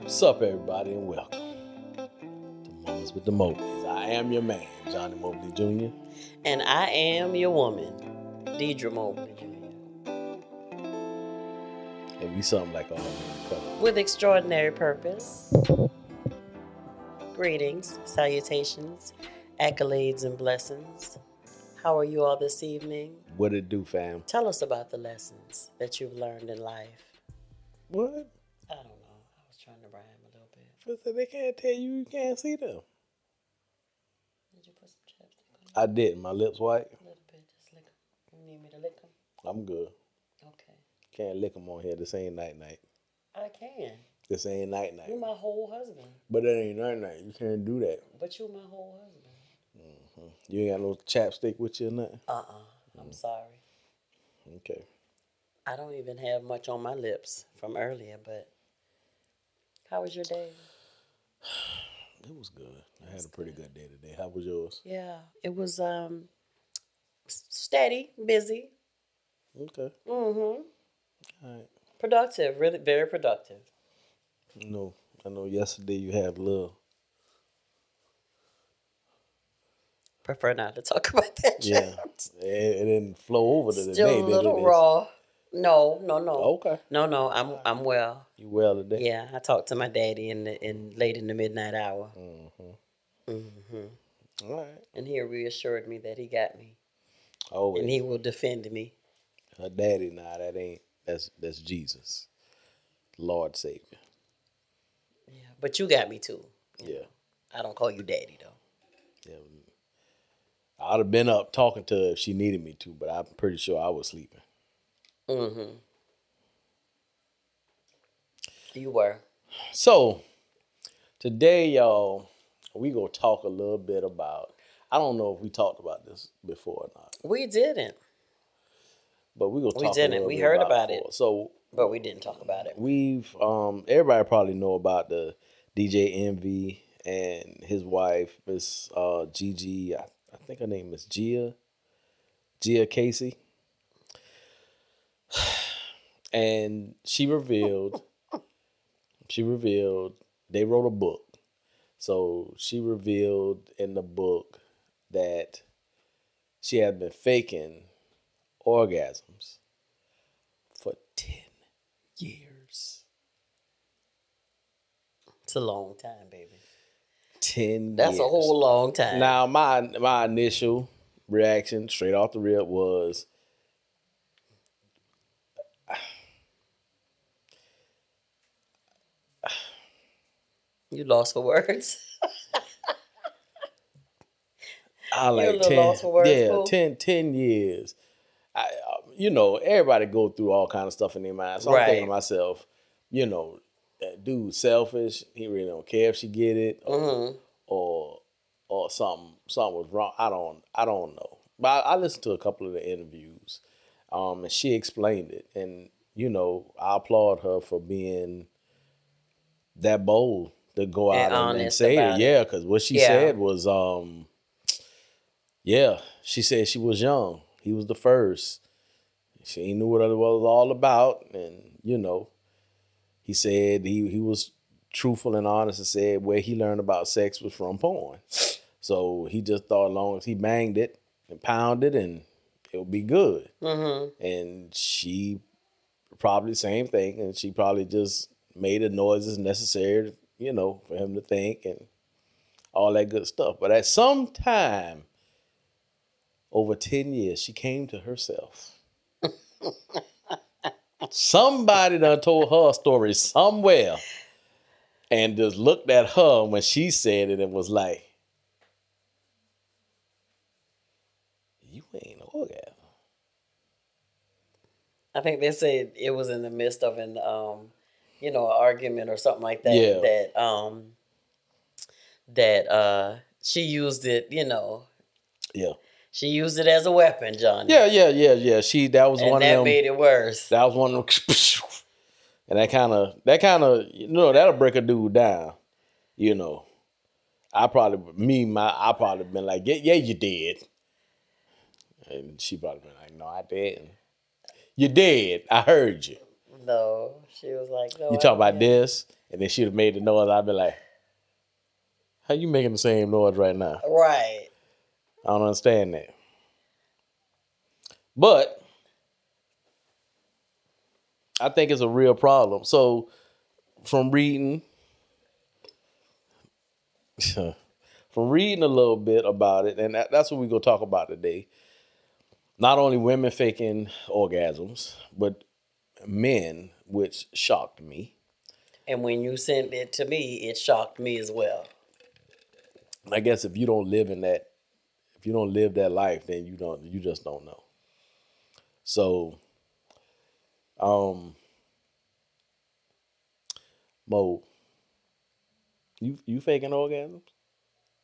What's up, everybody, and welcome to Moments with the Mobleys. I am your man, Johnnie Mobley Jr. And I am your woman, Deirdra Mobley Jr. And we something like all cover. With extraordinary purpose. Greetings, salutations, accolades, and blessings. How are you all this evening? What it do, fam? Tell us about the lessons that you've learned in life. What? I don't know. I was trying to rhyme a little bit. First, they can't tell you can't see them. Did you put some chapstick on? I didn't. My lips white. A little bit. Just lick them. You need me to lick them? I'm good. Okay. Can't lick them on here. This ain't night-night. I can. This ain't night-night. You're my whole husband. But it ain't night-night. You can't do that. But you're my whole husband. You ain't got no chapstick with you or nothing? I'm sorry. Okay. I don't even have much on my lips from earlier, but how was your day? It was good. I had a pretty good day today. How was yours? Yeah, it was steady, busy. Okay. Mm-hmm. All right. Productive, really very productive. I know yesterday you had a little. Prefer not to talk about that. Yeah. It didn't flow over to the Still day, a did little it? raw. No. Okay. No, I'm well. You well today? Yeah, I talked to my daddy in late in the midnight hour. All right. And he reassured me that he got me. Always. And he will defend me. Her daddy, that's Jesus. Lord Savior. Yeah, but you got me too. Yeah. I don't call you daddy though. Yeah. I'd have been up talking to her if she needed me to, but I'm pretty sure I was sleeping. Mm-hmm. You were. So, today, y'all, we gonna talk a little bit about, I don't know if we talked about this before or not, We didn't. but we gonna talk We a didn't. little We bit heard about about it. So, But we didn't talk about it. we've, everybody probably know about the DJ Envy and his wife, Miss Gigi, I think her name is Gia Casey. And she revealed, they wrote a book. So she revealed in the book that she had been faking orgasms for 10 years. It's a long time, baby. 10 That's years. a whole long time. Now, my initial reaction straight off the rip was, You lost for words. I like You're a little lost for words, fool. 10 years. Everybody go through all kind of stuff in their mind. So I'm thinking to myself, that dude selfish. He really don't care if she get it or something was wrong. I don't know. But I listened to a couple of the interviews, and she explained it. And I applaud her for being that bold to go out and say it. Yeah, because what she said was, she said she was young. He was the first. She knew what it was all about. And, he said he was truthful and honest and said where he learned about sex was from porn. So he just thought as long as he banged it and pounded and it would be good. Mm-hmm. And she probably the same thing. And she probably just made the noises necessary, for him to think and all that good stuff. But at some time, over 10 years, she came to herself. Somebody done told her a story somewhere and just looked at her when she said it and was like, you ain't orgasm. I think they said it was in the midst of an argument or something like that. Yeah. That she used it, Yeah. She used it as a weapon, Johnny. Yeah. That was one of them. And that made it worse. That was one of them. And that kind of, that'll break a dude down. I probably been like, yeah, you did. And she probably been like, no, I didn't. You did. I heard you. No, she was like, no. You talk about this, And then she'd have made the noise. I'd be like, how you making the same noise right now? Right. I don't understand that. But I think it's a real problem. So from reading a little bit about it, and that's what we're going to talk about today. Not only women faking orgasms, but men, which shocked me. And when you sent it to me, it shocked me as well. I guess if you don't live that life, then you just don't know. So, Mo, you faking orgasms?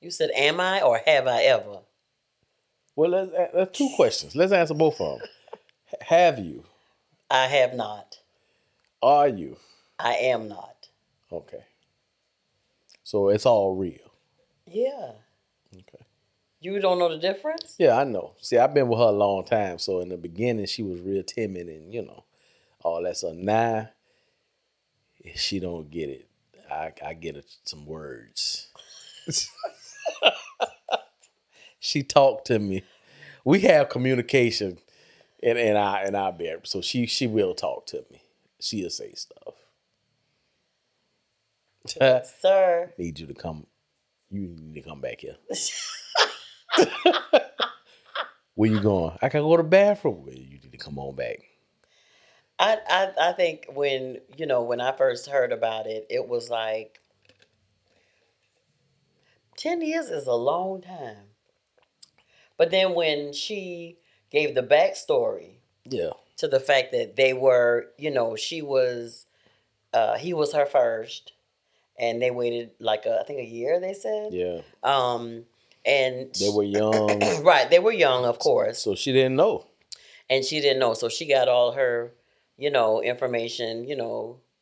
You said, am I or have I ever? Well, that's two questions. Let's answer both of them. Have you? I have not. Are you? I am not. Okay. So it's all real. Yeah. Okay. You don't know the difference? Yeah, I know. See, I've been with her a long time, so in the beginning she was real timid and all that. So now, if she don't get it, I get her some words. She talked to me. We have communication in our bedroom, so she will talk to me. She'll say stuff. Sir. Need you to come. You need to come back here. Where you going? I can go to the bathroom. Well, you need to come on back. I think when I first heard about it, it was like 10 years is a long time. But then when she gave the backstory to the fact that they were, he was her first, and they waited like I think a year, they said. Yeah. And they were young. Right, they were young, of course. So she didn't know. And she didn't know. So she got all her, information,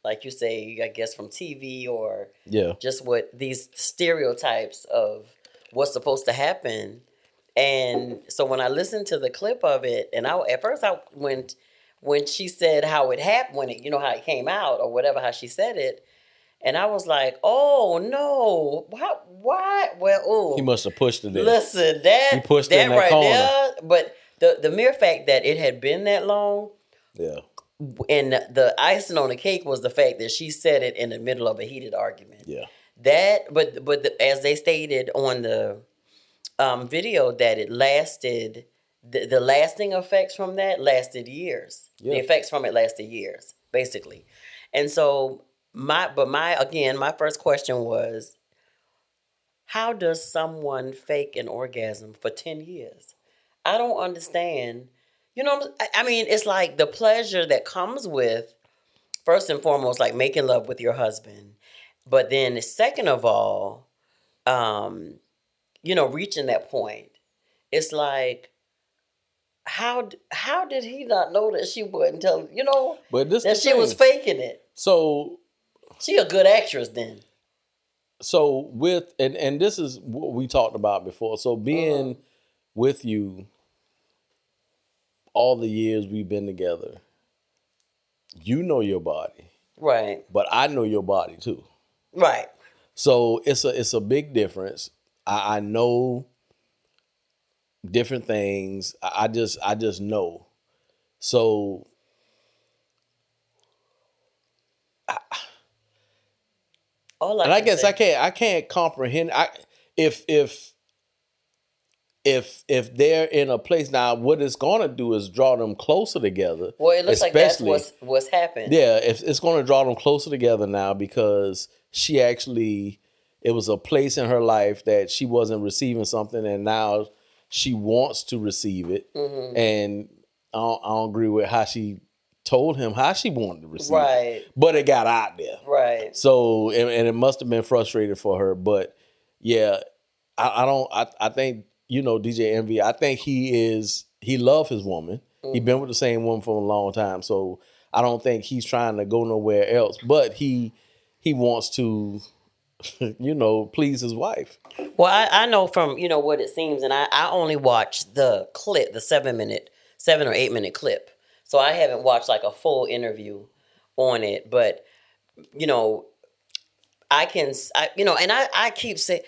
like you say, I guess from TV or just what these stereotypes of what's supposed to happen. And so when I listened to the clip of it, and at first when she said how it happened, when it, how it came out or whatever, how she said it, and I was like, oh no, why? Well, oh, he must have pushed it there. Listen, he pushed that in that right corner. there. But the mere fact that it had been that long, and the icing on the cake was the fact that she said it in the middle of a heated argument. Yeah, as they stated on the video, that it lasted. The lasting effects from that lasted years. Yeah. The effects from it lasted years, basically. And so my first question was, how does someone fake an orgasm for 10 years? I don't understand. I mean, it's like the pleasure that comes with, first and foremost, like making love with your husband. But then second of all, reaching that point. It's like, how did he not know that she wouldn't tell, but that she was faking it? So she a good actress then. So with, and this is what we talked about before. So being with you all the years we've been together, you know your body. Right. But I know your body too. Right. So it's a big difference. I know different things. I just know. So I guess I can't comprehend. If they're in a place now, what it's gonna do is draw them closer together. Well, it looks like that's what's happened. Yeah, it's gonna draw them closer together now, because she actually, it was a place in her life that she wasn't receiving something, and now she wants to receive it. Mm-hmm. And I don't agree with how she told him how she wanted to receive it. But it got out there. Right. So, and it must have been frustrating for her. But yeah, I think, DJ Envy, I think he loves his woman. Mm-hmm. He's been with the same woman for a long time. So I don't think he's trying to go nowhere else, but he wants to, please his wife. Well, I know from, what it seems, and I only watched the clip, the 7 or 8 minute clip. So I haven't watched like a full interview on it, but, I keep saying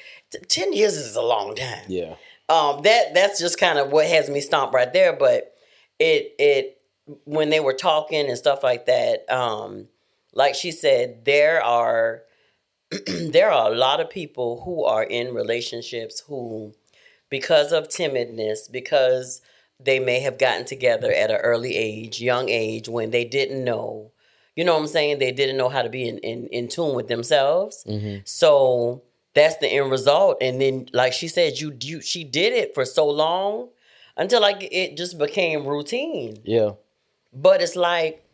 10 years is a long time. Yeah. That's just kind of what has me stomped right there. But it when they were talking and stuff like that, like she said, there are there are a lot of people who are in relationships who, because of timidness, because they may have gotten together at an early age, young age, when they didn't know, you know what I'm saying? They didn't know how to be in tune with themselves. Mm-hmm. So that's the end result. And then, like she said, she did it for so long until like it just became routine. Yeah. But it's like,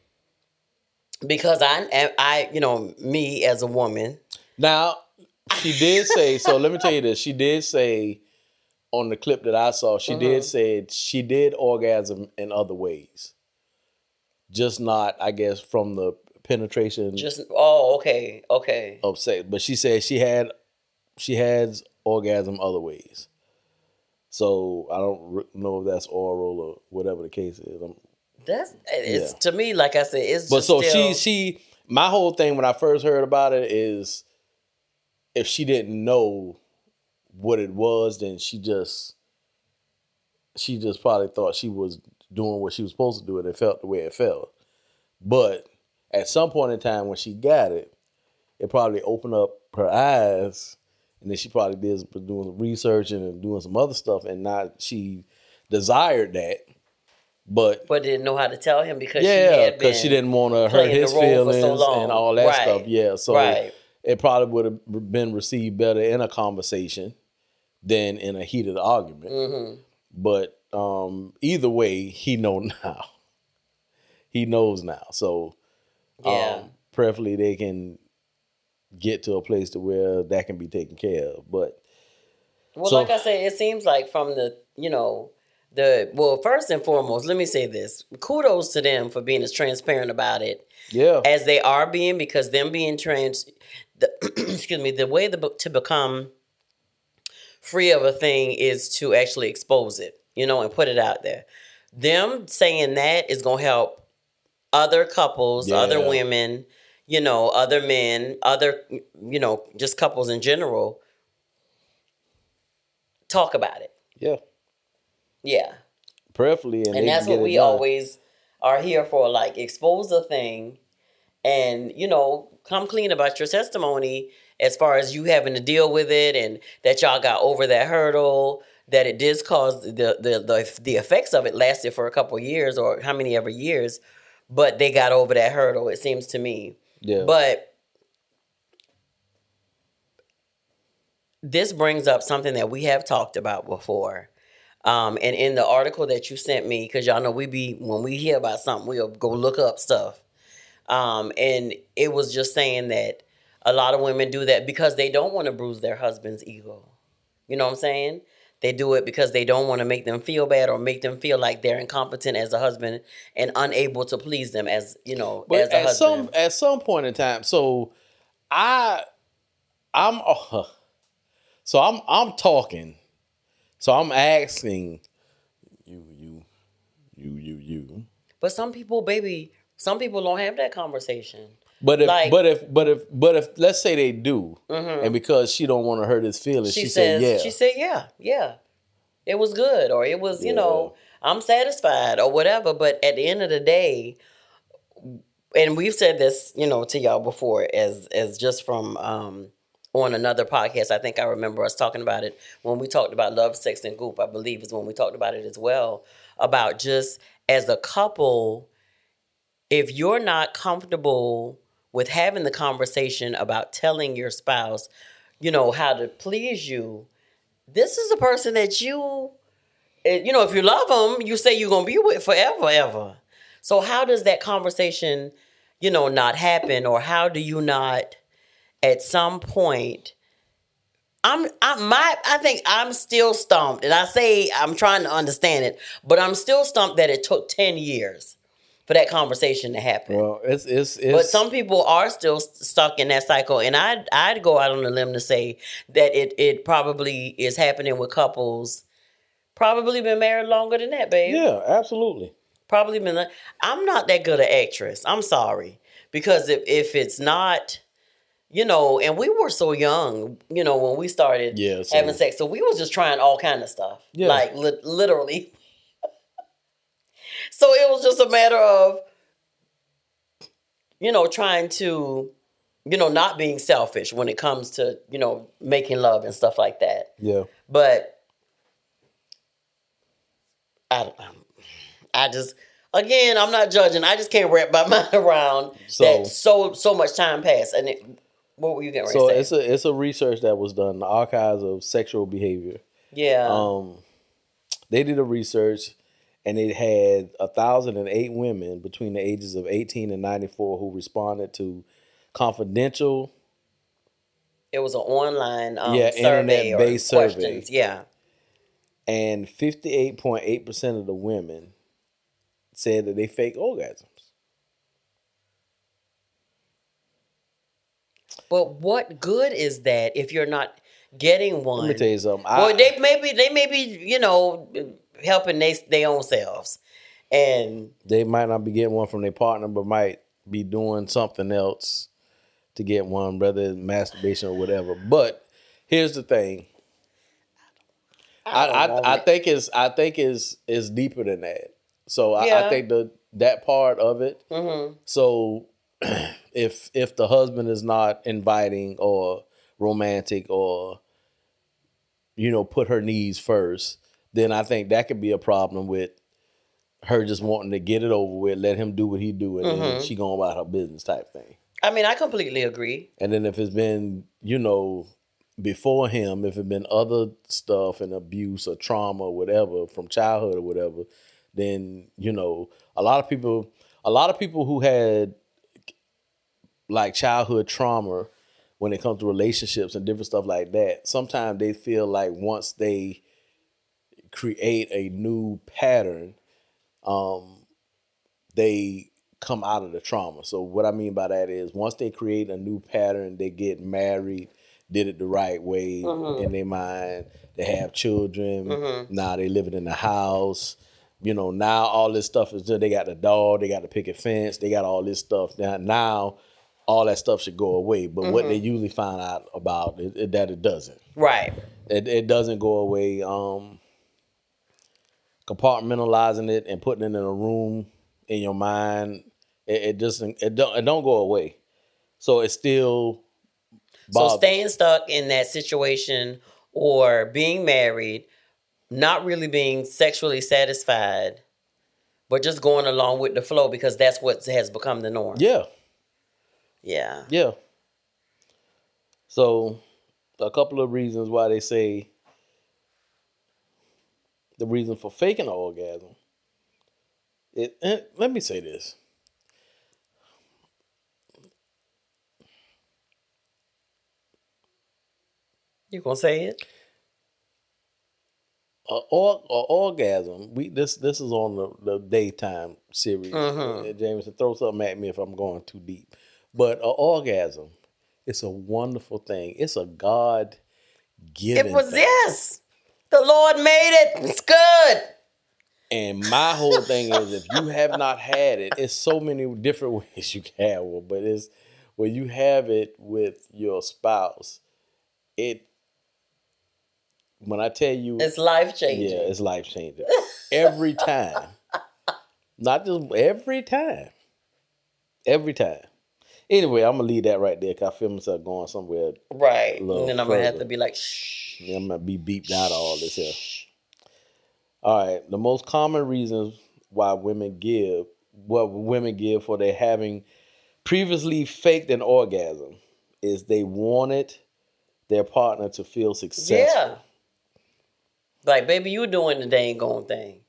because me as a woman. Now, she did say, so let me tell you this. She did say on the clip that I saw, she did say she did orgasm in other ways. Just not, I guess, from the penetration. Okay. Of sex. But she said she has orgasm other ways. So I don't know if that's oral or whatever the case is. To me, like I said, it's but just so still... she my whole thing when I first heard about it is, if she didn't know what it was, then she just probably thought she was doing what she was supposed to do and it felt the way it felt. But at some point in time when she got it, it probably opened up her eyes, and then she probably did doing research and doing some other stuff, and not she desired that. But didn't know how to tell him because she didn't want to hurt his feelings and all that stuff. Yeah, so it probably would have been received better in a conversation than in a heated argument. Mm-hmm. But either way, he knows now. He knows now. So preferably they can get to a place to where that can be taken care of. But like I said, it seems like from the first and foremost, let me say this. Kudos to them for being as transparent about it as they are being, because them being the way to become free of a thing is to actually expose it, and put it out there. Them saying that is going to help other couples, other women, other men, other, just couples in general talk about it. Yeah. Yeah. Prayerfully. And that's what we always are here for. Like, expose the thing and, come clean about your testimony as far as you having to deal with it, and that y'all got over that hurdle, that it did cause the effects of it lasted for a couple years or how many ever years, but they got over that hurdle, it seems to me. Yeah. But this brings up something that we have talked about before. And in the article that you sent me, because y'all know when we hear about something, we'll go look up stuff. And it was just saying that a lot of women do that because they don't want to bruise their husband's ego. You know what I'm saying? They do it because they don't want to make them feel bad or make them feel like they're incompetent as a husband and unable to please them as a husband. At some point in time, I'm talking. So I'm asking you. But some people don't have that conversation. But if let's say they do, and because she don't want to hurt his feelings, she said yeah. She said yeah. It was good, or it was I'm satisfied or whatever. But at the end of the day, and we've said this to y'all before as just from on another podcast. I think I remember us talking about it when we talked about Love, Sex, and Goop. I believe is when we talked about it as well, about just as a couple, if you're not comfortable with having the conversation about telling your spouse, how to please you, this is a person that if you love them, you say you're going to be with forever, ever. So how does that conversation, not happen? Or how do you not, at some point, I think I'm still stumped, and I say I'm trying to understand it, but I'm still stumped that it took 10 years for that conversation to happen. Well, it's but some people are still stuck in that cycle, and I'd go out on a limb to say that it probably is happening with couples probably been married longer than that, babe. Yeah, absolutely. Probably been. I'm not that good an actress. I'm sorry, because if it's not, you know, and we were so young, you know, when we started having sex. So we was just trying all kind of stuff, like literally. So it was just a matter of, you know, trying to, you know, not being selfish when it comes to, you know, making love and stuff like that. Yeah. But I just, again, I'm not judging. I just can't wrap my mind around that so much time passed. And what were you getting ready to say? It's a research that was done, the Archives of Sexual Behavior. Yeah. They did a research, and it had 1,008 women between the ages of 18 and 94 who responded to confidential. It was an online internet-based survey. Yeah. And 58.8% of the women said that they fake orgasms. But what good is that if you're not getting one? Let me tell you something. Well, they may be, you know, helping their own selves, and they might not be getting one from their partner, but might be doing something else to get one, whether it's masturbation or whatever. But here's the thing. I think it's deeper than that. So I think that part of it. Mm-hmm. So if the husband is not inviting or romantic or, you know, put her needs first, then I think that could be a problem with her just wanting to get it over with, let him do what he do, and then she going about her business type thing. I mean, I completely agree. And then if it's been, you know, before him, if it's been other stuff and abuse or trauma or whatever from childhood or whatever, then, you know, a lot of people who had like childhood trauma when it comes to relationships and different stuff like that, sometimes they feel like once they create a new pattern, they come out of the trauma. So what I mean by that is once they create a new pattern, they get married, did it the right way in their mind, they have children, now they living in the house, you know, now all this stuff is done. They got the dog, they got the picket fence, they got all this stuff. Now all that stuff should go away. But what they usually find out about is that it doesn't. Right. It doesn't go away. Compartmentalizing it and putting it in a room in your mind, it don't go away. So it's still bothers. So staying stuck in that situation or being married, not really being sexually satisfied, but just going along with the flow because that's what has become the norm. Yeah. Yeah. Yeah. So a couple of reasons why they say the reason for faking an orgasm. Let me say this. You gonna say it? Orgasm. This is on the daytime series. Jameson, throw something at me if I'm going too deep. But an orgasm, it's a wonderful thing. It's a God-given It was thing. yes. The Lord made it. It's good. And my whole thing is, if you have not had it, it's so many different ways you can have one. But it's when you have it with your spouse, when I tell you, it's life changing. Yeah, it's life changing every time. Not just every time. Every time. Anyway, I'm gonna leave that right there because I feel myself going somewhere. Right, and then I'm gonna have to be like, shh. Yeah, I'm gonna be beeped out of all this here. All right, the most common reasons why women give for their having previously faked an orgasm is they wanted their partner to feel successful. Yeah. Like, baby, you doing the dang gone thing.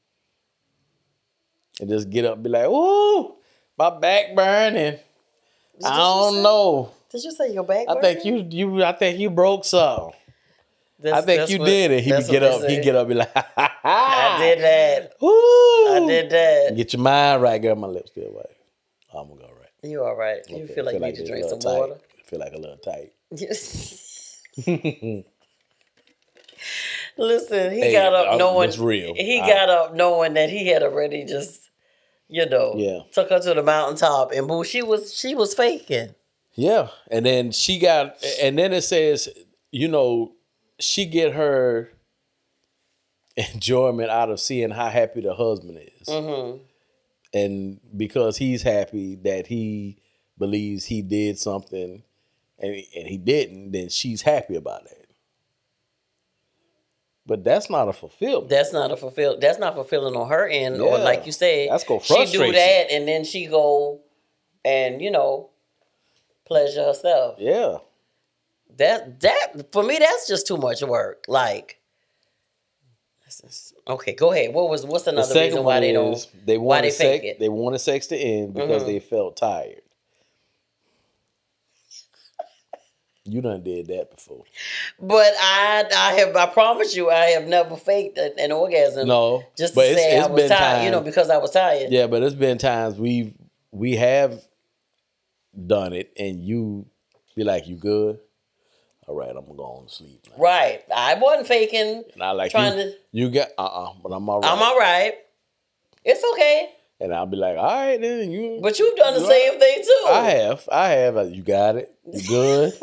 And just get up and be like, ooh, my back burning. I don't know. Did you say your back burning? I think you broke something. I think you did it. He get up and be like, I did that. Woo! I did that. Get your mind right, girl. My lips still white. I'm gonna go right. You all right. You Okay. feel like you need to drink some water? I feel like a little tight. Listen, he got up knowing it's real. He got up knowing that he had already just, took her to the mountaintop, and boo, she was faking. Yeah. And then it says, she get her enjoyment out of seeing how happy the husband is. Mm-hmm. And because he's happy that he believes he did something and he didn't, then she's happy about that. But that's not a fulfillment. That's not fulfilling on her end. Yeah, or like you said, that's gonna she frustrate do that and then she go and, pleasure herself. Yeah. That for me, that's just too much work. Like, okay, go ahead. What's another reason why they don't? Why they fake it? They wanted sex to end because they felt tired. You done did that before. But I promise you, I have never faked an orgasm. No, just to say I was tired. Times, because I was tired. Yeah, but it's been times we have done it, and you be like, "You good? All right, I'm gonna go on to sleep now." Right. I wasn't faking. And I like trying to. You got but I'm all right. I'm all right. It's okay. And I'll be like, all right, then you. But you've done the same thing too. I have. You got it. You good?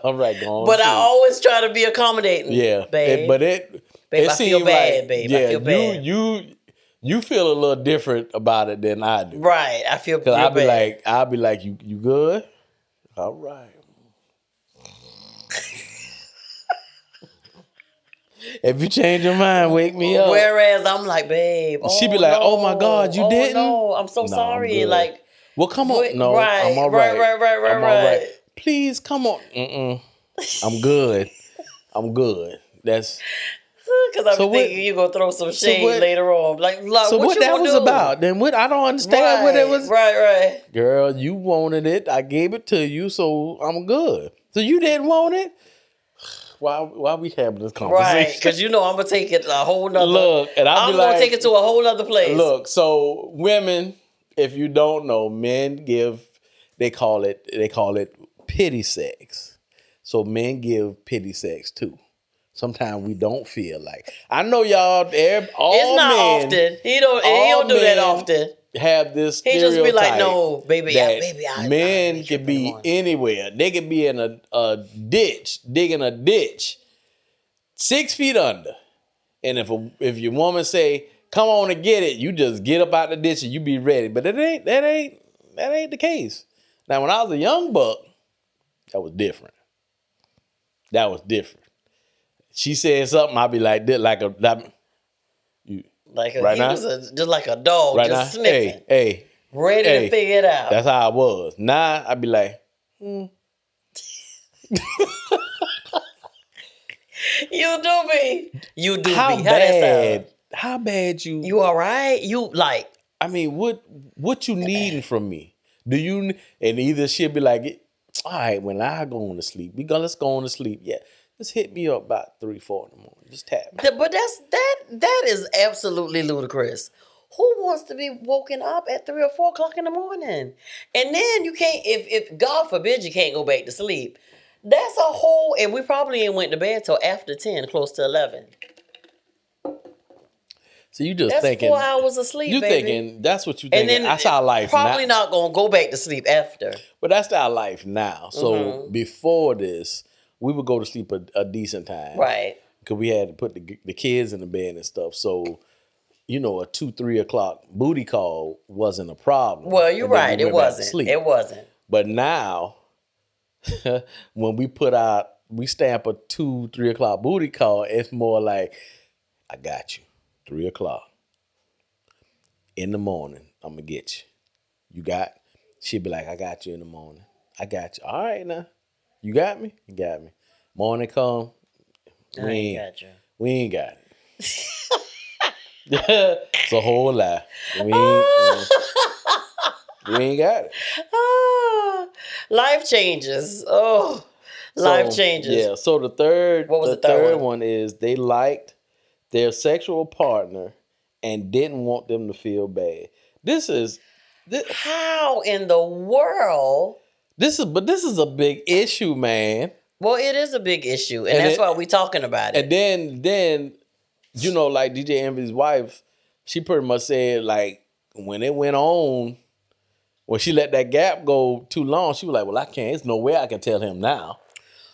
All right, go on. But I always try to be accommodating. Yeah, babe. Babe, I feel bad, babe. I feel bad. You feel a little different about it than I do. Right. I feel bad. I'll be like, you good? All right. If you change your mind, wake me up. Whereas I'm like, babe. She be like, oh my God, you didn't? No, I'm so sorry. Like, well, come on. No, right, I'm all right. Right. Please, come on. I'm good. That's because I'm thinking you're gonna throw some shade later on. Like so what that was about? Then what? I don't understand what it was. Right. Girl, you wanted it. I gave it to you, so I'm good. So you didn't want it. Why we having this conversation? Right, because I'm gonna take it a whole nother. Look, and I'm gonna take it to a whole other place. Look, so women, if you don't know, men they call it pity sex. So men give pity sex too. Sometimes we don't feel like. I know y'all. It's not men, often. He don't do that often. Have this stereotype. He just be like, no, baby, men can be anywhere. They can be in a ditch, digging a ditch, 6 feet under. And if your woman say, come on and get it, you just get up out the ditch and you be ready. But that ain't the case. Now, when I was a young buck, that was different. She said something, I'd be like this, like right now? Just like a dog, right just now? sniffing. Hey, ready to figure it out. That's how I was. Now I'd be like, You do me. How bad you? You all right? You like? I mean, what you needing from me? Do you? And either she'll be like, all right, when I go on to sleep, let's go on to sleep. Yeah. Just hit me up about 3-4 in the morning. Just tap me. But that is absolutely ludicrous. Who wants to be woken up at 3 or 4 o'clock in the morning? And then you can't, if God forbid you can't go back to sleep, that's a whole, and we probably ain't went to bed till after 10, close to 11. So you just that's thinking 4 hours of sleep, you baby. Thinking, that's what you thinking. And then that's our life probably now. Not going to go back to sleep after. But that's our life now. So before this, we would go to sleep a decent time. Right. Because we had to put the kids in the bed and stuff. So, a 2-3 o'clock booty call wasn't a problem. Well, you're right. It wasn't. It wasn't. But now, when we stamp a 2-3 o'clock booty call, it's more like, I got you. 3 o'clock. In the morning, I'm going to get you. She'd be like, I got you in the morning. I got you. All right now. You got me? You got me. Morning come. We ain't got it. It's a whole lie. We ain't got it. Life changes. Oh, life changes. Yeah. So the third one is they liked their sexual partner and didn't want them to feel bad. How in the world? This is a big issue, man. Well, it is a big issue, and that's why we're talking about it. And then, like DJ Envy's wife, she pretty much said, like, when it went on, when she let that gap go too long, she was like, well, I can't. There's no way I can tell him now.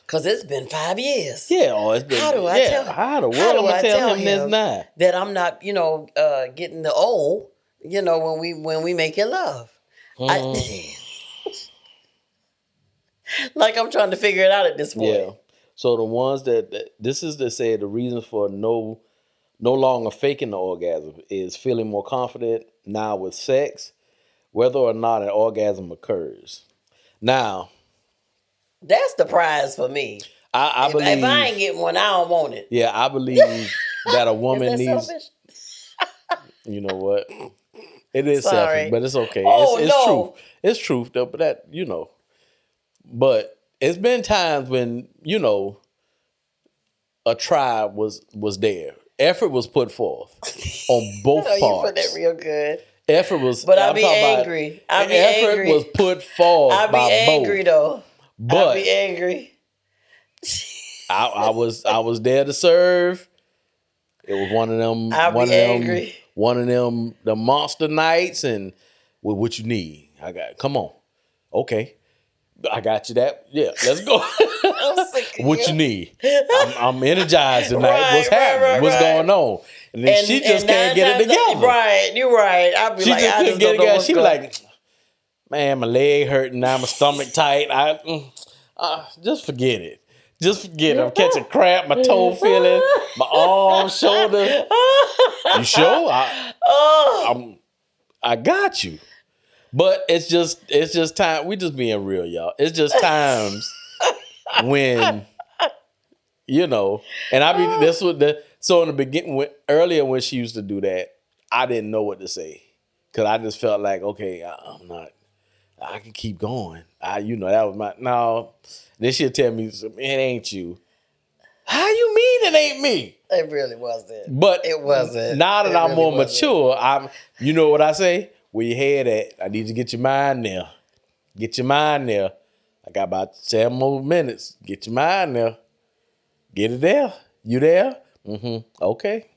Because it's been 5 years. Yeah, or it's been, how do I tell him? How the world am I tell him this now? That I'm not, getting the old, when we make love. Like I'm trying to figure it out at this point. Yeah. So the ones that this is to say the reasons for no longer faking the orgasm is feeling more confident now with sex, whether or not an orgasm occurs. Now, that's the prize for me. I believe if I ain't getting one, I don't want it. Yeah, I believe that a woman is that needs. Selfish? You know what? It is Sorry. selfish, but it's okay. Oh, it's no. truth. It's truth though, but that But it's been times when a try was there. Effort was put forth on both parts. You put that real good. Effort was, but I'll be angry. I'll be effort angry. was put forth. I'll be angry though. But I'll be angry. I was there to serve. It was one of them. One of them the monster nights, and what you need. Come on, okay. I got you that. Yeah, let's go. What you need? I'm energized tonight. What's happening? What's going on? And then she just can't get it together. Right, you're right. I'll be like, I just don't know what's She was like, man, my leg hurting now, my stomach tight. Just forget it. Just forget it. I'm catching crap, my toe feeling, my arm, shoulder. You sure? I got you. But it's just time. We just being real, y'all. It's just times when, and so in the beginning, earlier when she used to do that, I didn't know what to say. Cause I just felt like, okay, I can keep going. That was no. Then she'll tell me, it ain't you. How you mean it ain't me? It really wasn't. But it wasn't. Now that I'm more mature, you know what I say? Where your head at? I need to get your mind there. Get your mind there. I got about 7 more minutes. Get your mind there. Get it there. You there? Mm-hmm. Okay.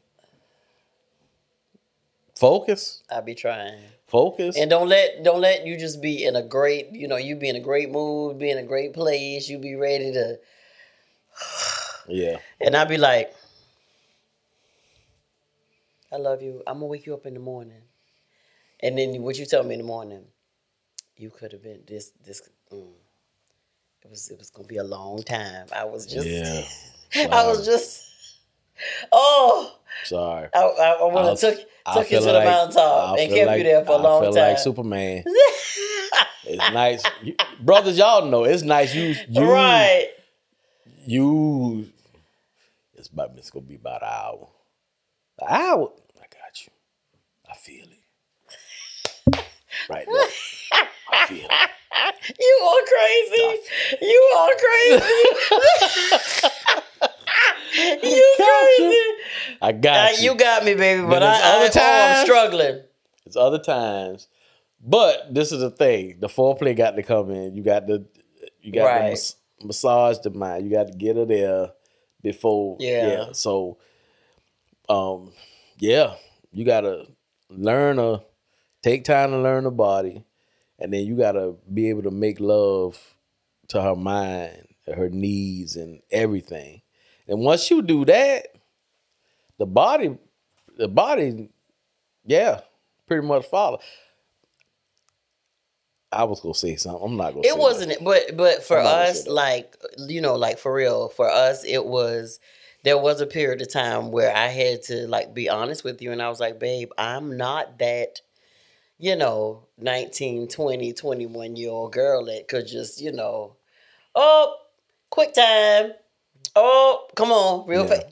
Focus. I'll be trying. Focus. And don't let you just be in a great, you be in a great mood, be in a great place, you be ready to. Yeah. And I'll be like, I love you. I'm gonna wake you up in the morning. And then what you tell me in the morning, you could have been this. It was gonna be a long time. I was just. Yeah. I was just. Oh. Sorry. I would have took you to the mountaintop and kept you there for a long time. I feel like Superman. It's nice, brothers. Y'all know it's nice. You right. It's gonna be about an hour. An hour. I got you. I feel it. Right now. I feel it. You are crazy. You are crazy. You crazy. I got you. You got me, baby. But I'm struggling. It's other times. But this is the thing. The foreplay got to come in. You got to massage the mind. You got to get her there before. Yeah. So, you got to take time to learn the body. And then you got to be able to make love to her mind, her needs, and everything. And once you do that, the body, pretty much follow. I was gonna say something. I'm not gonna. It wasn't, but for us, like for real, for us, it was. There was a period of time where I had to be honest with you, and I was like, babe, I'm not that. 19, 20, 21-year-old girl that could just, quick time. Oh, come on, real fast.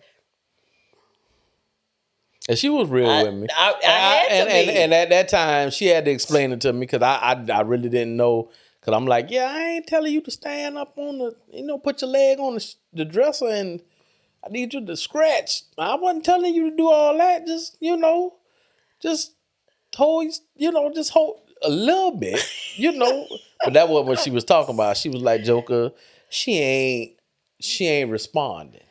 And she was real with me. I had to be. And at that time, she had to explain it to me because I really didn't know. Because I'm like, I ain't telling you to stand up on the, put your leg on the dresser and I need you to scratch. I wasn't telling you to do all that. Just hold a little bit, But that was what she was talking about. She was like, Joker, she ain't responding.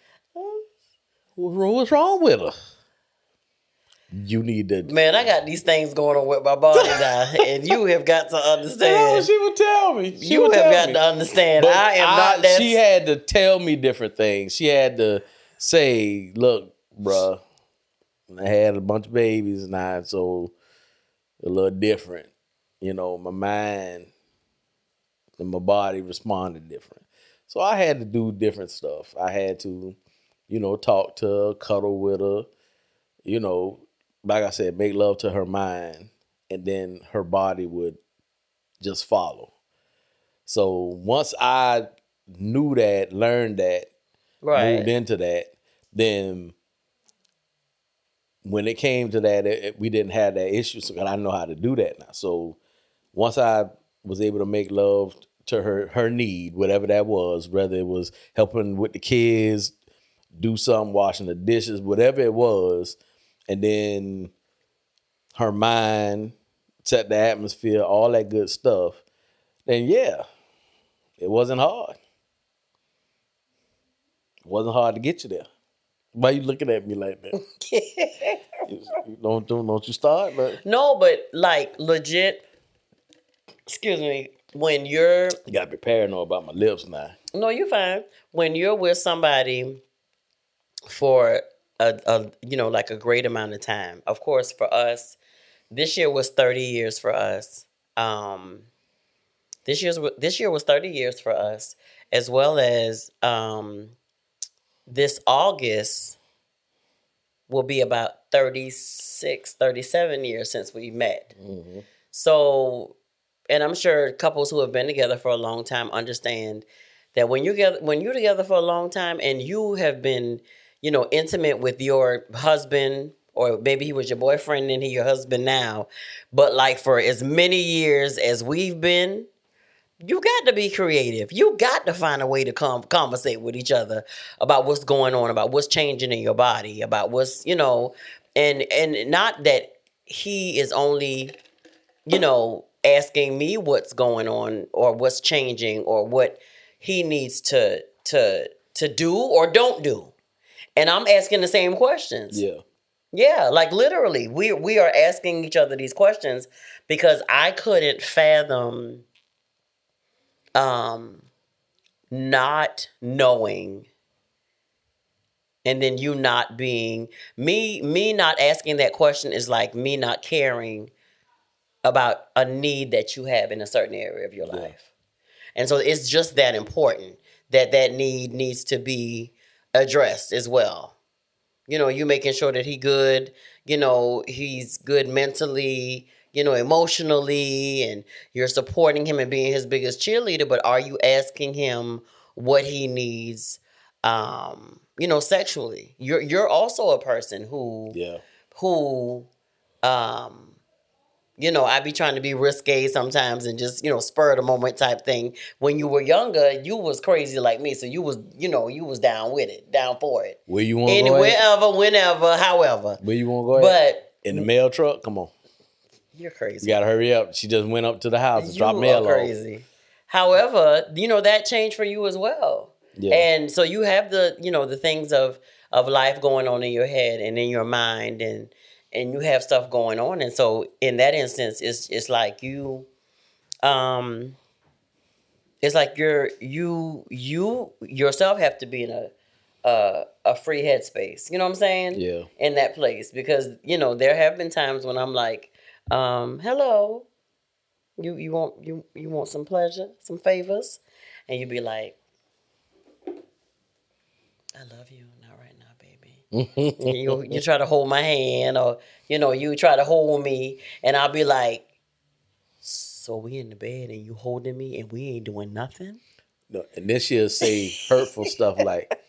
What's wrong with her? you need to. Man, I got these things going on with my body now, and you have got to understand. She would tell me. You have got to understand. But I am not that. She had to tell me different things. She had to say, "Look, bruh, I had a bunch of babies now, so a little different. You know, my mind and my body responded different. So I had to do different stuff. I had to, talk to her, cuddle with her, like I said, make love to her mind, and then her body would just follow. So once I knew that, learned that, moved into that, then when it came to that, we didn't have that issue. So I know how to do that now. So once I was able to make love to her need, whatever that was, whether it was helping with the kids, do something, washing the dishes, whatever it was, and then her mind, set the atmosphere, all that good stuff, then yeah, it wasn't hard. It wasn't hard to get you there. Why you looking at me like that? Don't you start? But no, but like legit. Excuse me. When you're, you gotta be paranoid about my lips now. No, you're fine. When you're with somebody for like a great amount of time. Of course, for us, this year was 30 years for us. This year was 30 years for us, as well as this August will be about 36, 37 years since we met. Mm-hmm. So, and I'm sure couples who have been together for a long time understand that when you're together for a long time and you have been, intimate with your husband, or maybe he was your boyfriend and he's your husband now, but like for as many years as we've been, you got to be creative. You got to find a way to conversate with each other about what's going on, about what's changing in your body, about what's, and not that he is only, asking me what's going on or what's changing or what he needs to do or don't do. And I'm asking the same questions. Yeah. Yeah, like literally, we are asking each other these questions because I couldn't fathom not knowing, and then you not being me not asking that question is like me not caring about a need that you have in a certain area of your life. And so it's just that important that need needs to be addressed as well. You making sure that he good, he's good mentally, emotionally, and you're supporting him and being his biggest cheerleader, but are you asking him what he needs, sexually? You're also a person who I be trying to be risque sometimes and just, spur of the moment type thing. When you were younger, you was crazy like me. So you was, you was down with it, down for it. Where you want to go? Wherever, whenever, however. Where you want to go? But in the mail truck? Come on. You're crazy. You got to hurry up. She just went up to the house to drop mail off. Crazy. However, that changed for you as well. Yeah. And so you have the, the things of life going on in your head and in your mind, and you have stuff going on. And so in that instance, it's like you yourself have to be in a free headspace. You know what I'm saying? Yeah. In that place. Because, there have been times when I'm like, hello, you want some pleasure, some favors? And you'd be like, I love you. Not right now, baby. And you try to hold my hand, or, you try to hold me, and I'll be like, so we in the bed and you holding me and we ain't doing nothing? No, and then she'll say hurtful stuff like,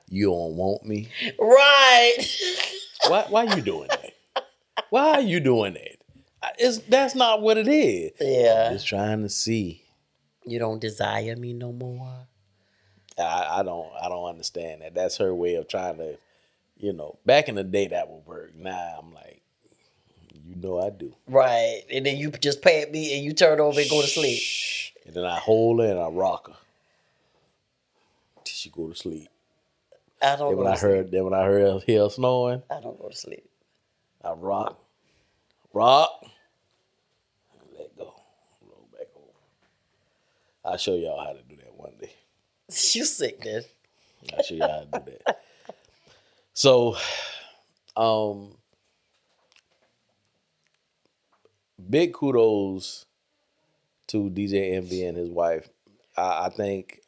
you don't want me. Right. Why you doing that? Why are you doing that? That's not what it is. Yeah. I'm just trying to see. You don't desire me no more? I don't understand that. That's her way of trying to, back in the day that would work. Now I'm like, I do. Right. And then you just pat me and you turn over and go to sleep. And then I hold her and I rock her till she go to sleep. I don't. Then when I hear her snoring, I don't go to sleep. I rock, let go, roll back over. I'll show y'all how to do that one day. You sick, then. I'll show you how to do that. So, big kudos to DJ Envy and his wife. I think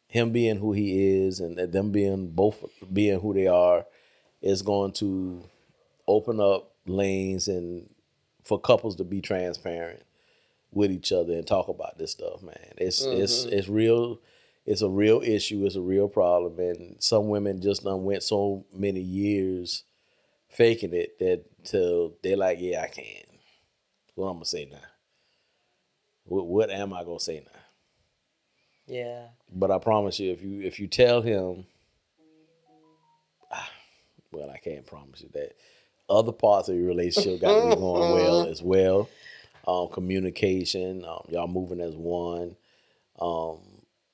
him being who he is and them being who they are is going to open up lanes and for couples to be transparent with each other and talk about this stuff, man. It's real. It's a real issue. It's a real problem. And some women just done went so many years faking it that till they're like, yeah, I can. What I'm gonna say now? What am I gonna say now? Yeah. But I promise you, if you tell him, well, I can't promise you that. Other parts of your relationship got to be going well as well. Communication, y'all moving as one, y'all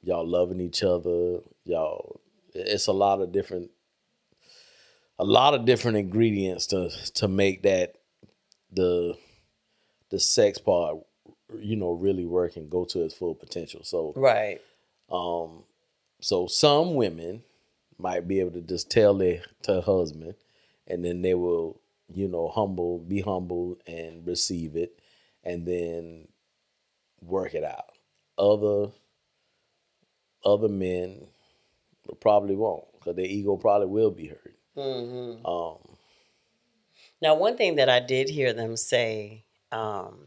loving each other, it's a lot of different ingredients to make that the sex part, really work and go to its full potential. So right. So some women might be able to just tell their husband, and then they will, be humble and receive it, and then work it out. Other men probably won't, because their ego probably will be hurt. Mm-hmm. Now, one thing that I did hear them say on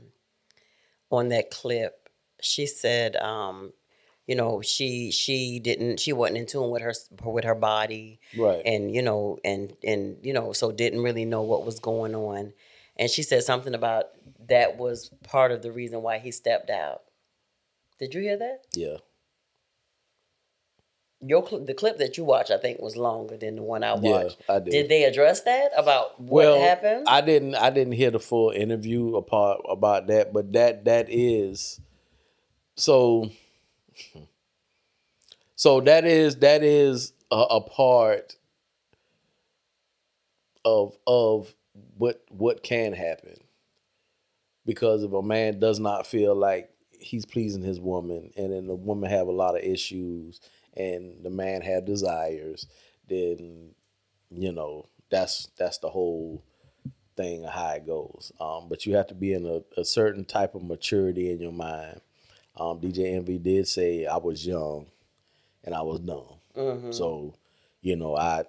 that clip, she said, she wasn't in tune with her body, right? And so didn't really know what was going on, and she said something about that was part of the reason why he stepped out. Did you hear that? Yeah. The clip that you watched, I think, was longer than the one I watched. Yeah, I did. Did they address that about what happened? I didn't hear the full interview about that, but that is so. So that is a part of what can happen, because if a man does not feel like he's pleasing his woman, and then the woman have a lot of issues, and the man have desires, then that's the whole thing of how it goes. But you have to be in a certain type of maturity in your mind. DJ Envy did say I was young and I was dumb. Mm-hmm. So, I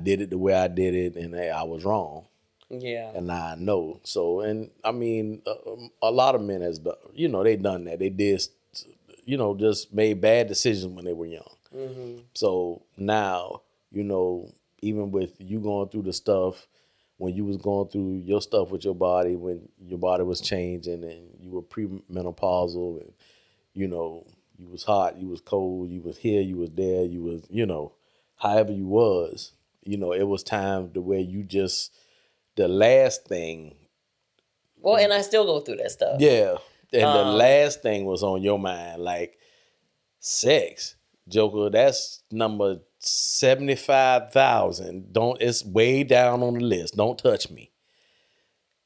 did it the way I did it, and I was wrong. Yeah. And now I know. So, and I mean, a lot of men has done, they done that. They did, just made bad decisions when they were young. Mm-hmm. So now, even with you going through the stuff, when you was going through your stuff with your body, when your body was changing and you were premenopausal, and, you was hot, you was cold, you was here, you was there, you was, however you was, it was time to where you just, the last thing. Well, and I still go through that stuff. Yeah. And the last thing was on your mind, like sex. Joker, that's number 75,000. It's way down on the list. Don't touch me.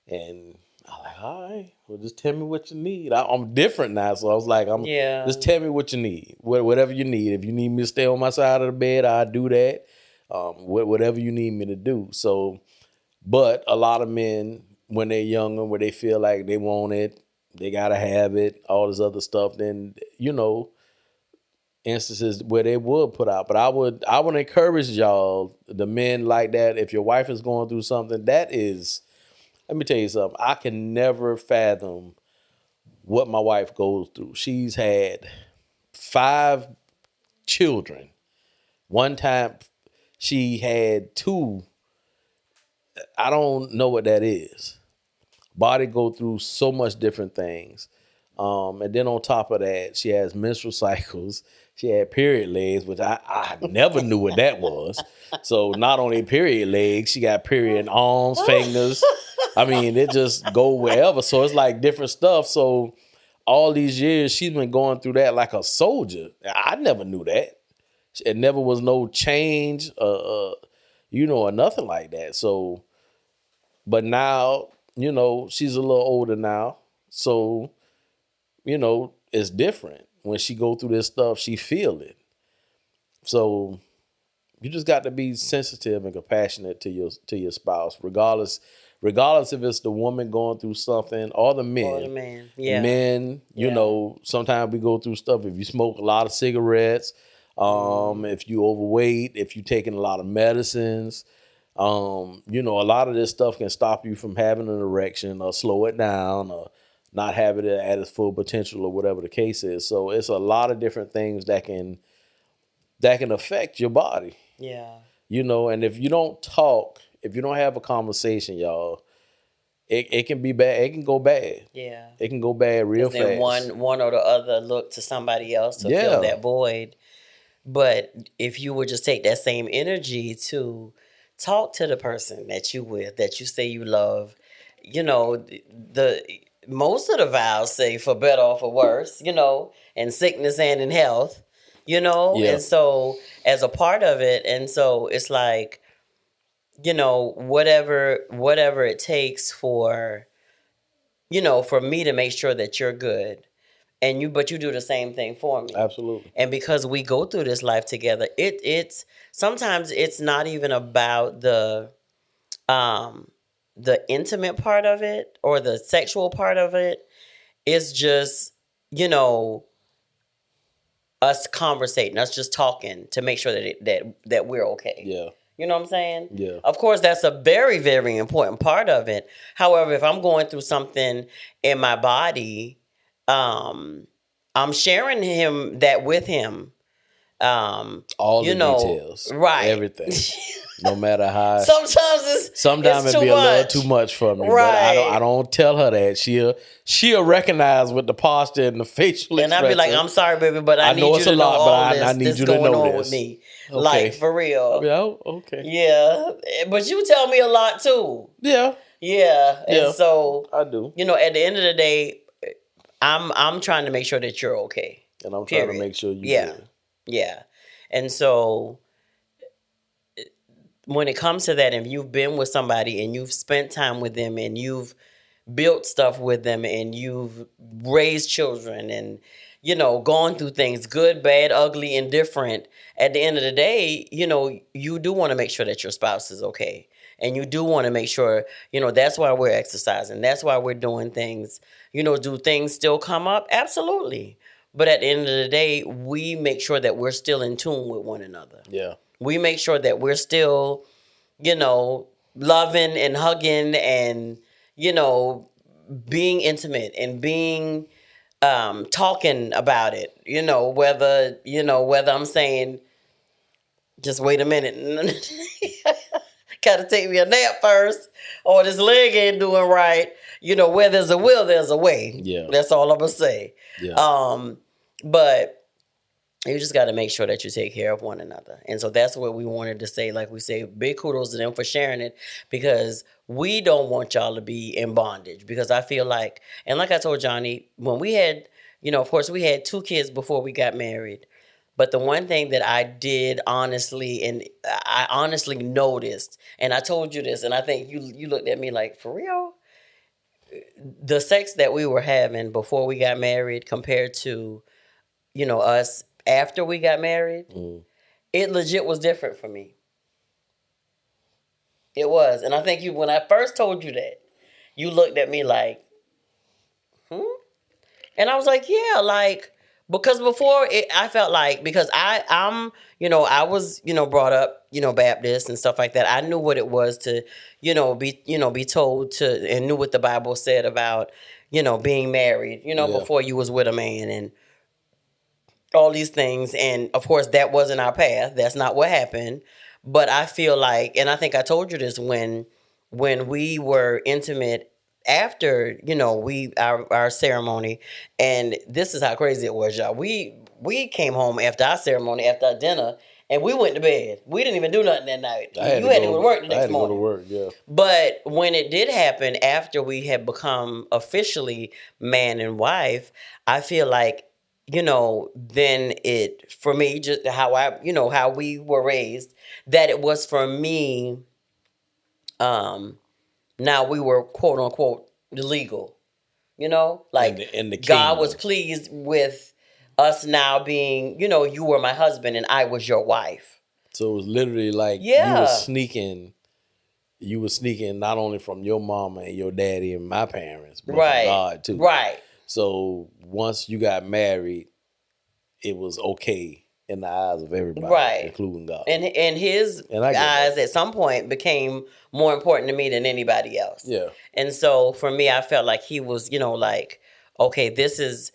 And I'm like, all right, well, just tell me what you need. I'm different now, so I was like, just tell me what you need. Whatever you need. If you need me to stay on my side of the bed, I'll do that. Whatever you need me to do. So, but a lot of men, when they're younger, where they feel like they want it, they gotta have it, all this other stuff, then, instances where they would put out. But I would encourage y'all, the men like that, if your wife is going through something, that is, let me tell you something, I can never fathom what my wife goes through. She's had 5 children. One time she had 2. I don't know what that is. Body go through so much different things. And then on top of that, she has menstrual cycles. She had period legs, which I never knew what that was. So not only period legs, she got period arms, fingers. I mean, it just go wherever. So it's like different stuff. So all these years, she's been going through that like a soldier. I never knew that. It never was no change, or nothing like that. So But now, you know, she's a little older now. So, you know, it's different. When she go through this stuff, she feel it. So you just got to be sensitive and compassionate to your spouse, regardless if it's the woman going through something or the men. Or the man. Yeah. Men, you know, sometimes we go through stuff. If you smoke a lot of cigarettes, if you overweight, if you taking a lot of medicines, you know, a lot of this stuff can stop you from having an erection or slow it down or not have it at its full potential or whatever the case is. So it's a lot of different things that can affect your body. Yeah. You know, and if you don't talk, if you don't have a conversation, y'all, it can be bad. It can go bad. Yeah. It can go bad real fast. Then one or the other look to somebody else to fill that void. But if you would just take that same energy to talk to the person that you with, that you say you love, you know, the most of the vows say for better or for worse, you know, in sickness and in health, you know, and so as a part of it, and so it's like, you know, whatever it takes for, you know, for me to make sure that you're good. But you do the same thing for me. Absolutely. And because we go through this life together, it's sometimes it's not even about the intimate part of it or the sexual part of it. It's just, you know, us conversating, us just talking to make sure that we're okay. Yeah. You know what I'm saying? Yeah. Of course, that's a very, very important part of it. However, if I'm going through something in my body, I'm sharing that with him. All the details. Right. Everything. No matter how. Sometimes it be a little too much for me. Right. But I don't tell her that. She'll recognize with the posture and the facial expression. And I'll be like, I'm sorry, baby, but I need you to know all this. I need you to know this with me. Okay. Like, for real. Yeah, okay. Yeah. But you tell me a lot too. Yeah. Yeah. And so I do. You know, at the end of the day, I'm trying to make sure that you're okay. And I'm trying to make sure you're good. Yeah. And so when it comes to that, if you've been with somebody and you've spent time with them and you've built stuff with them and you've raised children and, you know, gone through things, good, bad, ugly, indifferent, at the end of the day, you know, you do want to make sure that your spouse is okay. And you do want to make sure, you know, that's why we're exercising. That's why we're doing things. You know, do things still come up? Absolutely. But at the end of the day, we make sure that we're still in tune with one another. Yeah. We make sure that we're still, you know, loving and hugging and, you know, being intimate and being talking about it. You know, whether I'm saying, just wait a minute. Gotta take me a nap first, or this leg ain't doing right. You know, where there's a will, there's a way. Yeah. That's all I'm gonna say. Yeah. But you just got to make sure that you take care of one another. And so that's what we wanted to say. Like we say, big kudos to them for sharing it, because we don't want y'all to be in bondage. Because I feel like, and like I told Johnny, when we had, you know, of course we had 2 kids before we got married. But the one thing that I did honestly, and I honestly noticed, and I told you this, and I think you looked at me like, for real? The sex that we were having before we got married compared to, you know, us after we got married, it legit was different for me. It was. And I think when I first told you that, you looked at me like, And I was like, yeah, like, because before I felt like, because I'm, you know, I was, you know, brought up, you know, Baptist and stuff like that. I knew what it was to, be told to, and knew what the Bible said about, you know, being married, you know, before you was with a man and all these things. And of course that wasn't our path. That's not what happened. But I feel like, and I think I told you this when we were intimate after, you know, our ceremony, and this is how crazy it was, y'all. We came home after our ceremony, after our dinner, and we went to bed. We didn't even do nothing that night. You had to go to work the next morning. Go to work, yeah. But when it did happen, after we had become officially man and wife, I feel like, you know, then it, for me, just how we were raised, that it was for me, now we were quote unquote legal. You know, like in the God was pleased with us now being, you were my husband and I was your wife. So it was literally like Yeah. You were sneaking not only from your mama and your daddy and my parents, but Right. from God too. Right. So once you got married, it was okay in the eyes of everybody, right, including God. And his eyes at some point became more important to me than anybody else. Yeah. And so for me, I felt like he was, like, okay, this is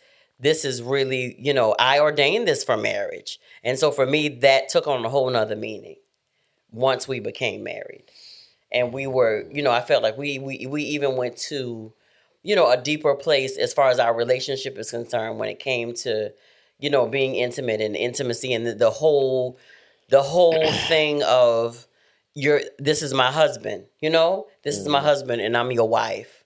really, I ordained this for marriage. And so for me, that took on a whole nother meaning once we became married. And we were, I felt like we even went to, a deeper place as far as our relationship is concerned when it came to, being intimate and intimacy and the whole thing of this is my husband, this is my husband and I'm your wife.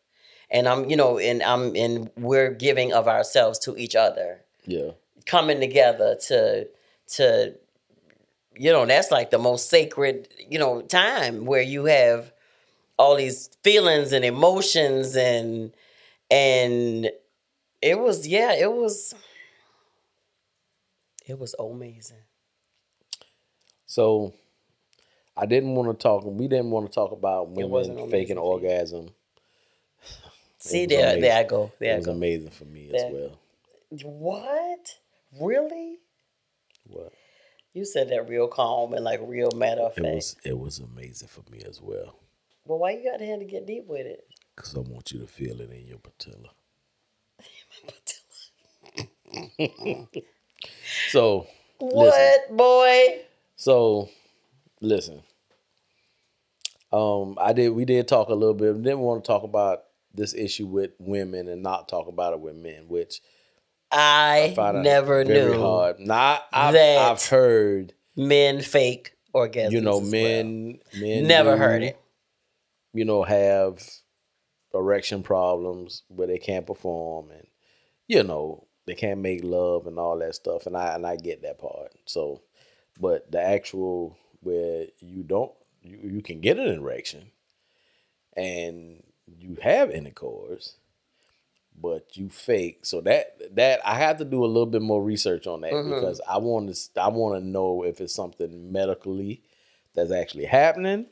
And I'm, and we're giving of ourselves to each other. Yeah. Coming together to that's like the most sacred, time where you have all these feelings and emotions and it was amazing. So we didn't want to talk about women faking orgasm. See, there I go. It was amazing for me as well. What? Really? What? You said that real calm and like real matter of fact. It was amazing for me as well. Well, why you got to have to get deep with it? Because I want you to feel it in your patella. So, what, listen. Boy? So, listen. We did talk a little bit. We didn't want to talk about this issue with women and not talk about it with men, which I never knew. Very hard. Now, I've heard men fake orgasms. Men never heard it. Have erection problems where they can't perform and they can't make love and all that stuff, and I get that part. So, but the actual where you can get an erection and you have intercourse, but you fake. So that I have to do a little bit more research on that because I want to know if it's something medically that's actually happening.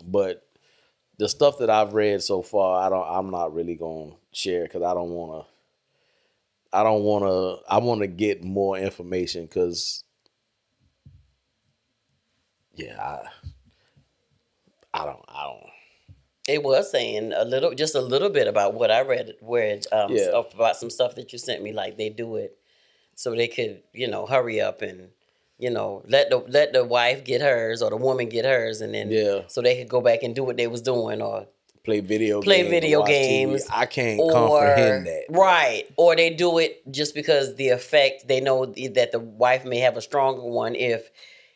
But the stuff that I've read so far, I'm not really gonna share because I want to get more information because I don't. It was saying just a little bit about what I read about some stuff that you sent me. Like they do it so they could, hurry up and, let the wife get hers or the woman get hers, and then so they could go back and do what they was doing or play video games. TV. I can't comprehend that. Right. Or they do it just because the effect, they know that the wife may have a stronger one if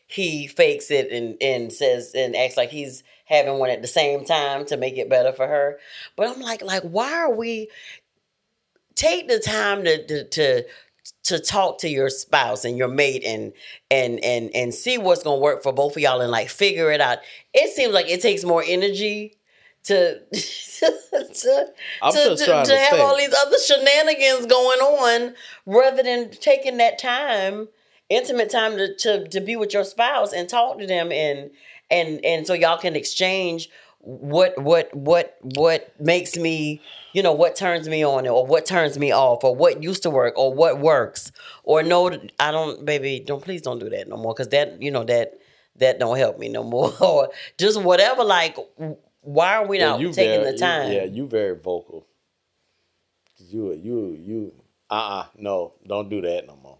he fakes it and says and acts like he's having one at the same time to make it better for her. But I'm like, why are we take the time to talk to your spouse and your mate and see what's gonna work for both of y'all and like figure it out. It seems like it takes more energy to have all these other shenanigans going on rather than taking that time, intimate time to be with your spouse and talk to them and so y'all can exchange what makes me, what turns me on or what turns me off or what used to work or what works or no, I don't, baby, please don't do that no more because that, that don't help me no more or just whatever. Like, why are we not taking the time? You very vocal. No, don't do that no more.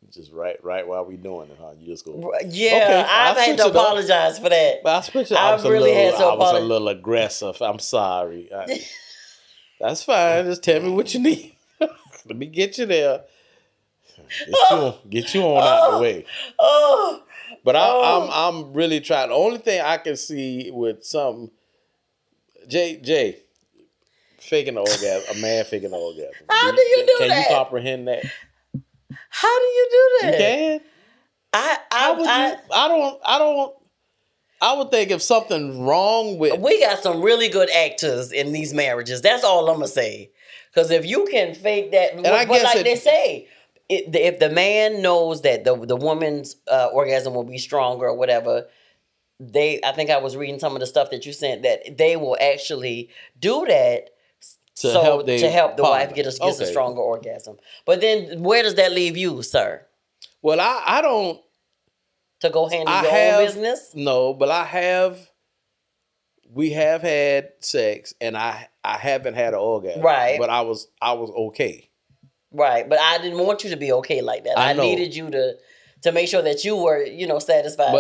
Just right while we doing it, huh? You just go. Yeah, okay, I've had to apologize for that. I was a little aggressive. I'm sorry. That's fine. Just tell me what you need. Let me get you there. Get you on out the way. But I'm really trying. The only thing I can see with something, Jay, faking an orgasm, a man faking an orgasm. How do you do that? Can you comprehend that? How do you do that? You can. I don't. I would think if something wrong with... We got some really good actors in these marriages. That's all I'm going to say. Because if you can fake that... But like they say, if the man knows that the woman's orgasm will be stronger or whatever... I think I was reading some of the stuff that you sent that they will actually do that to help the wife get a stronger orgasm. But then where does that leave you, sir? Well, I don't... To go handle your own business? No, but we have had sex and I haven't had an orgasm. Right. But I was okay. Right. But I didn't want you to be okay like that. I needed you to make sure that you were, satisfied.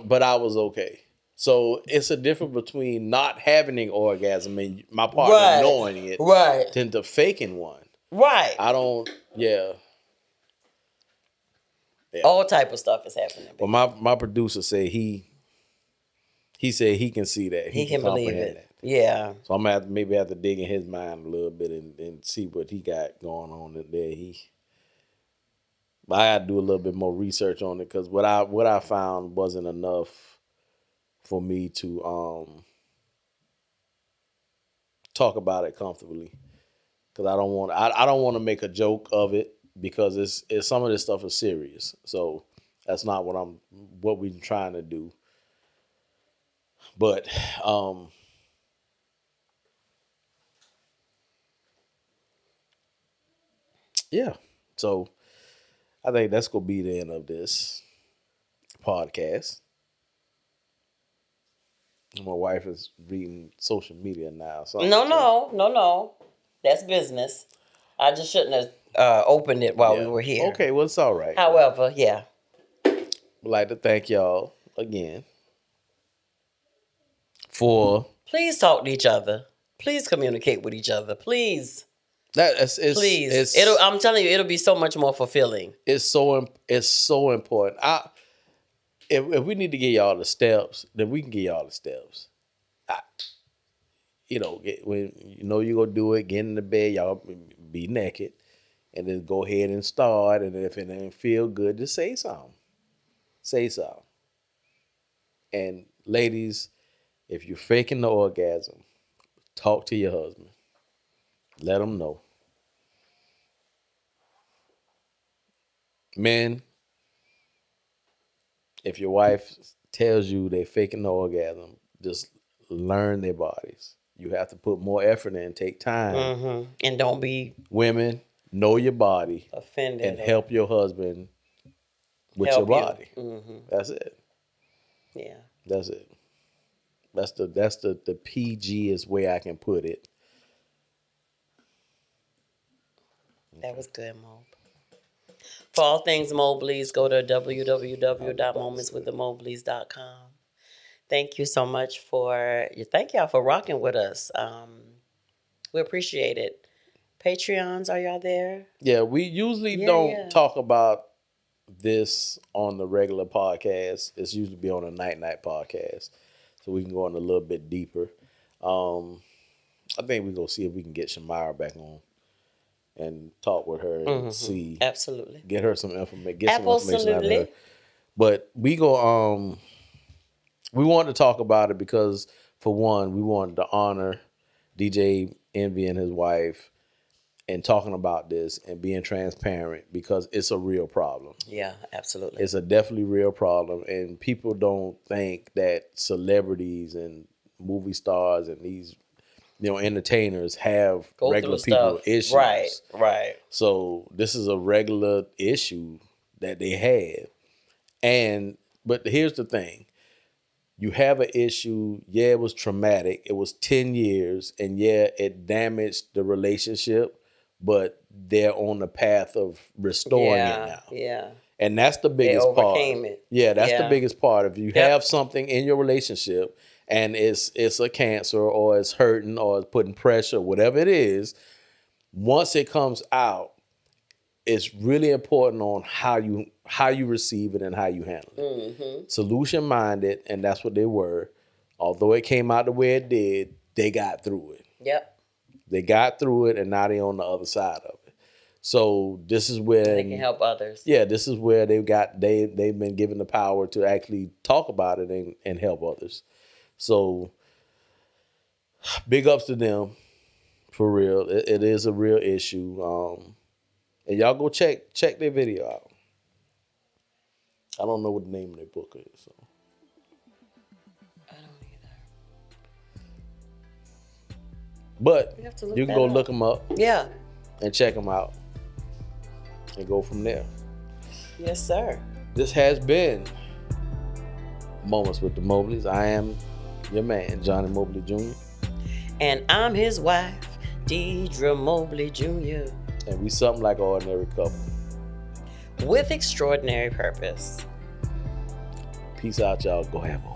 But I was okay. So it's a difference between not having an orgasm and my partner knowing it, than to faking one. Right. I don't. Yeah. All type of stuff is happening. Well, my producer said he said he can see that. He can believe it. That. Yeah. So I'm gonna have to dig in his mind a little bit and see what he got going on there. But I gotta do a little bit more research on it because what I found wasn't enough for me to talk about it comfortably. Because I don't want to make a joke of it because it's some of this stuff is serious. So that's not what we're trying to do. But yeah. So I think that's gonna be the end of this podcast. My wife is reading social media now. No. That's business. I just shouldn't have opened it while we were here. Okay, well, it's all right. However, yeah. I'd like to thank y'all again for... Please talk to each other. Please communicate with each other. Please. Please. I'm telling you, it'll be so much more fulfilling. It's so important. If we need to get y'all the steps, then we can get y'all the steps. When you're gonna do it, get in the bed, y'all be naked, and then go ahead and start. And if it didn't feel good, just say something. Say something. And ladies, if you're faking the orgasm, talk to your husband. Let them know. Men, if your wife tells you they're faking the orgasm, just learn their bodies. You have to put more effort in, take time. Mm-hmm. And don't be... Women, know your body. Offended. And help your husband with your body. Mm-hmm. That's it. Yeah. That's it. That's the PGest way I can put it. That was good, Mo. For all things Mobleys, go to www.momentswiththemobleys.com. Thank you so much thank y'all for rocking with us. We appreciate it. Patreons, are y'all there? Yeah, we usually don't talk about this on the regular podcast. It's usually be on a night podcast. So we can go in a little bit deeper. I think we're going to see if we can get Shamira back on and talk with her and see. Absolutely. Get her some information. Get some information out of her. But we go... we wanted to talk about it because, for one, we wanted to honor DJ Envy and his wife and talking about this and being transparent because it's a real problem. Yeah, absolutely. It's a definitely real problem. And people don't think that celebrities and movie stars and these, entertainers have regular people issues. Right. So this is a regular issue that they have. But here's the thing. You have an issue, it was traumatic. It was 10 years, and it damaged the relationship, but they're on the path of restoring it now. Yeah. And that's the biggest part. They overcame it. Yeah, that's the biggest part. If you have something in your relationship and it's a cancer or it's hurting or it's putting pressure, whatever it is, once it comes out, it's really important on how you receive it and how you handle it. Mm-hmm. Solution minded, and that's what they were. Although it came out the way it did, they got through it. Yep. They got through it, and now they're on the other side of it. So this is where they can help others. Yeah, this is where they've been given the power to actually talk about it and help others. So big ups to them, for real. It is a real issue. And y'all go check their video out. I don't know what the name of their book is. So. I don't either. But you can go up. look them up. Yeah. And check them out. And go from there. Yes, sir. This has been Moments with the Mobleys. I am your man, Johnny Mobley Jr. And I'm his wife, Deirdra Mobley Jr. And we something like an ordinary couple. With extraordinary purpose. Peace out, y'all. Go have a